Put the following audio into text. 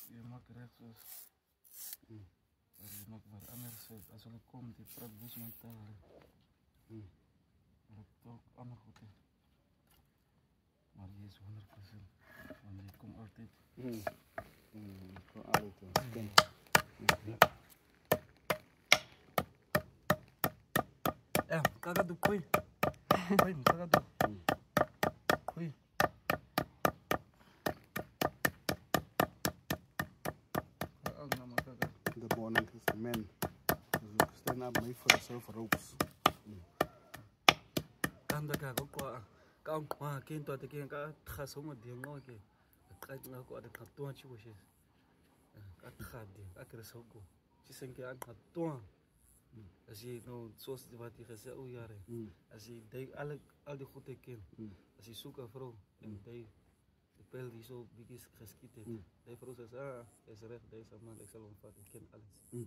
je maakt rechtsels. Je maakt waar anders uit. Als ik kom, die praat dus met taal. Maar het ook allemaal goed is. Maar je is 100%. Want je komt altijd. Gewoon altijd. Ja, kagado koei. Koei, kagado. Koei. The morning is the men. Stand up, make for yourself ropes. Kanda kago kwa. Kau kwa kinto ate kinga khasoma diengo ke. Kaitinga ko ate katuwa chiboshe. Kakhadi, akresogo. Chisenke akatuwa. Als je nou zoals wat je gezegd hoe jaren. Als je al die goede kent. Als je zoekt een vrouw en die pijl die zo big is geschiet heeft. Die vrouw zegt, is recht, deze man, ik zal hem vatten, ik ken alles.